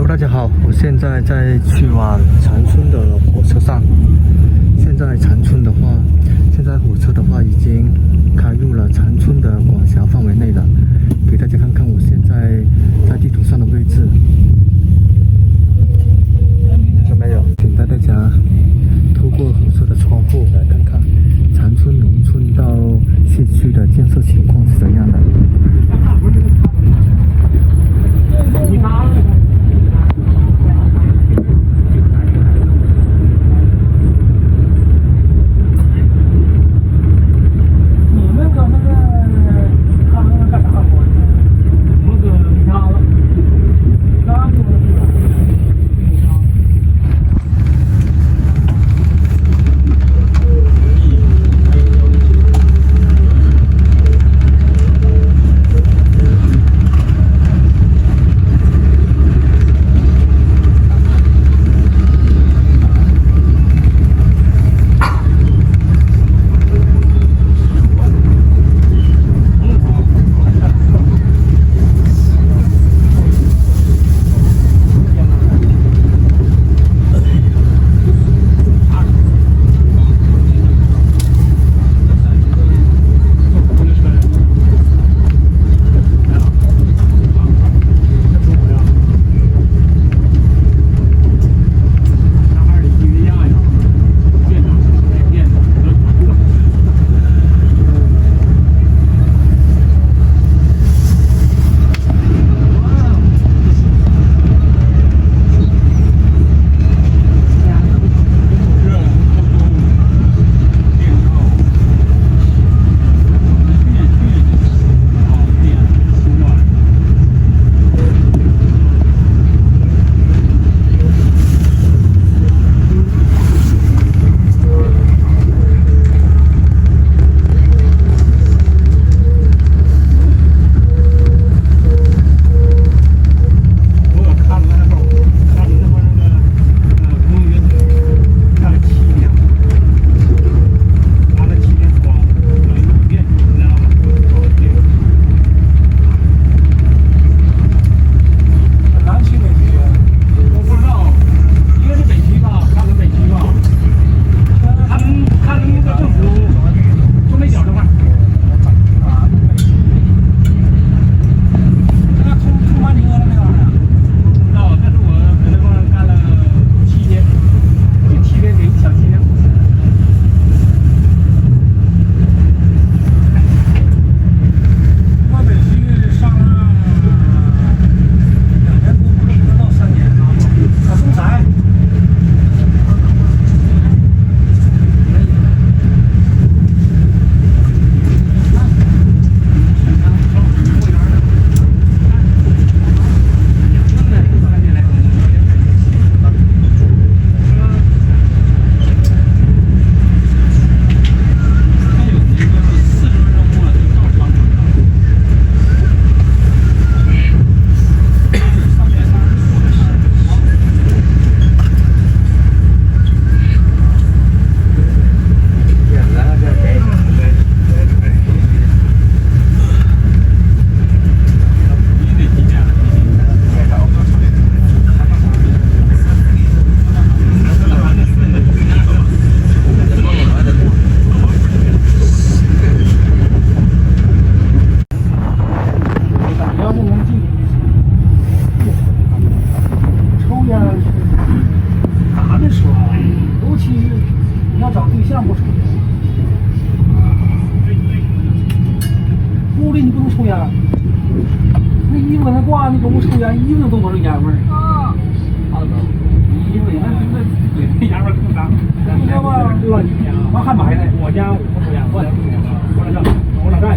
大家好，我现在在去往长春的火车上。现在长春的话，现在火车的话已经开入了长春的管辖范围内了。给大家看看我现在在地图上的位置，有没有？请大家透过火车的窗户来看看长春农村到市区的建设情况是怎样的。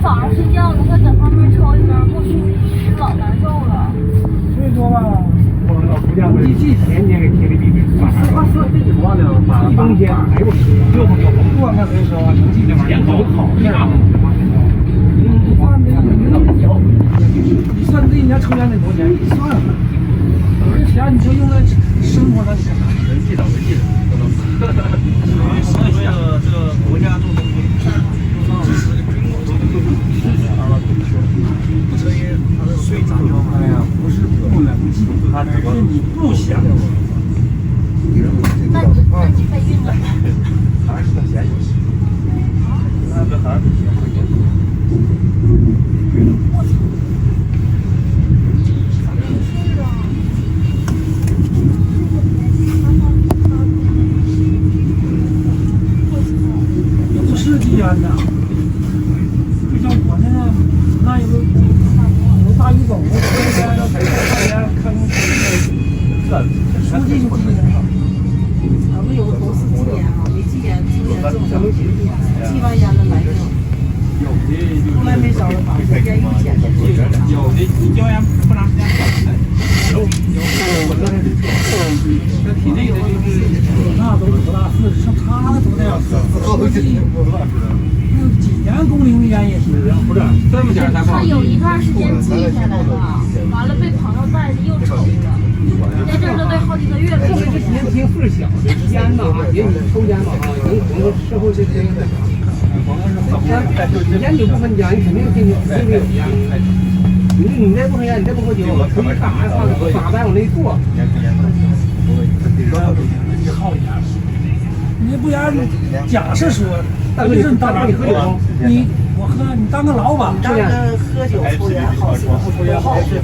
早上睡觉呢，他在旁边抽一根，不熏是老难受了。所以说吧，我老回家机器天天给贴的逼逼，他是自己说的，一冬天，哎呦我就不管看谁说，成绩这玩意儿都好事儿。你算这个领导小，你算这一年抽烟得多少钱？你算了，这钱你就用在生活上去。人记得，人记得，所以说这个国家做东西，支持军工做东西，不抽烟，他的税涨交。哎呀，不是不能。记，是你不想。那你备孕了吗？也不是这样的，就像我那有个大一狗，书记就记得。我们有个同事戒烟啊，没戒烟，抽烟中奖，7、8烟的来着，从来没少着把时间一天。有的你教研不长时间那体内的就是那都多大岁数？像他多大岁数？几年工龄烟也行，不是这么点才他有一段时间记下来了，完了被朋友带着又抽了，在这儿都得好几个月没抽这年轻岁小的烟呐，也你抽烟吧啊，能从社会这些烟酒不分家，你肯定进去肯定没有烟。你那不抽烟，你这不喝酒，可以打在往那一坐。好烟，你不然假设说，就是你当你喝酒，我喝，你当个老板当个喝酒抽烟好事，不抽烟好事。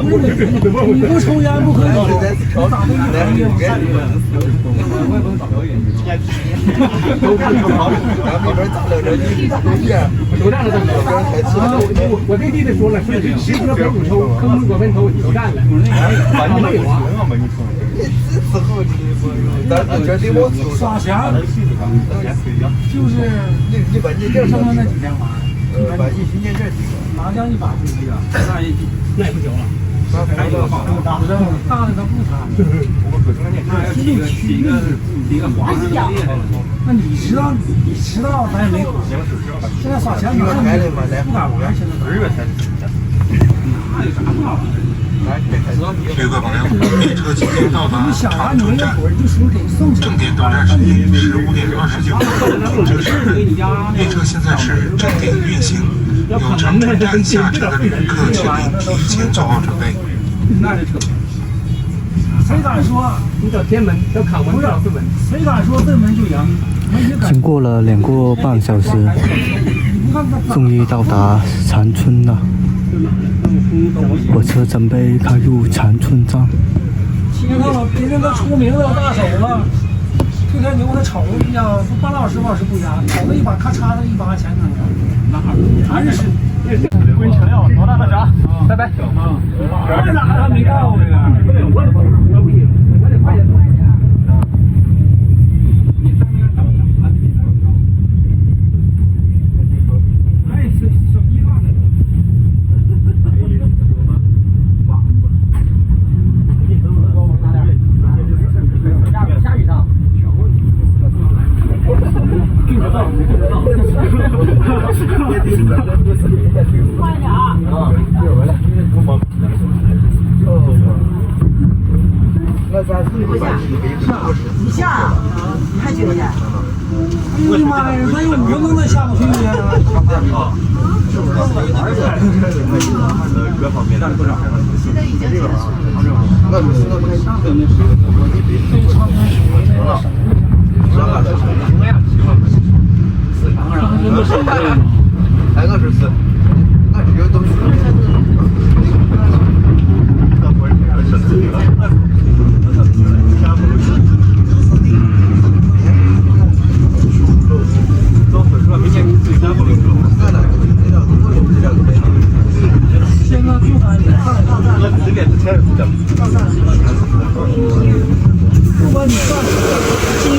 你不抽烟不喝酒，你咋能有业务干的？我跟弟弟说了，说谁喝别不抽，坑我跟头有站了，没有啊。耍钱就是上面那几天玩，麻将一把就这个，那也不行了。大的他不贪，几个黄的那你知道咱也没管。现在耍钱不敢玩，现在10月才。那有啥不好？旅客朋友，列车即将到达长春站，正点到站时间15点29分。这时列车现在是正点运行，有长春站下车的旅客请您提前做好准备。那就扯。谁敢说你找天门，找卡门，找四门？谁敢说这门就赢？经过了2个半小时，终于到达长春了。火车准备开入长春站。听到了，别人都出名了，大手了。这天牛他瞅着呀，半拉小时不一样，瞅着一把咔嚓的一把钱呢，那还是。归程要多大的啥？拜拜。这哪还没到呢？我得快点走。快点啊！你下啊？你还觉得？哎呦妈呀！咱有5分钟都下不去呀！现在已经结束了。不管你算经历，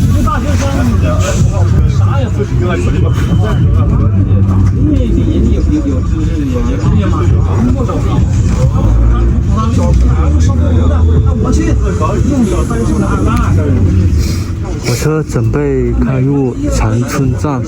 你这大学生啥也不知道，因为这人有知识，也不也嘛，工作找地，就说不的，那我去用小分数的那事儿。火车准备开入长春站。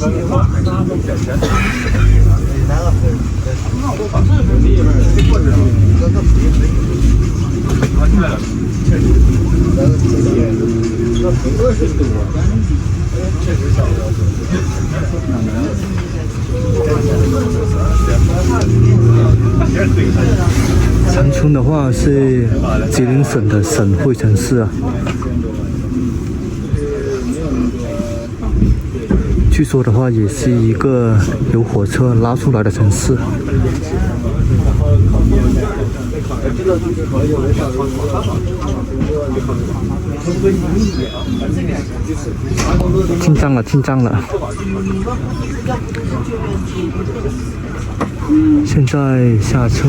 确实话是吉林省的省会城市啊。据说的话，也是一个由火车拉出来的城市。进站了，进站了。现在下车。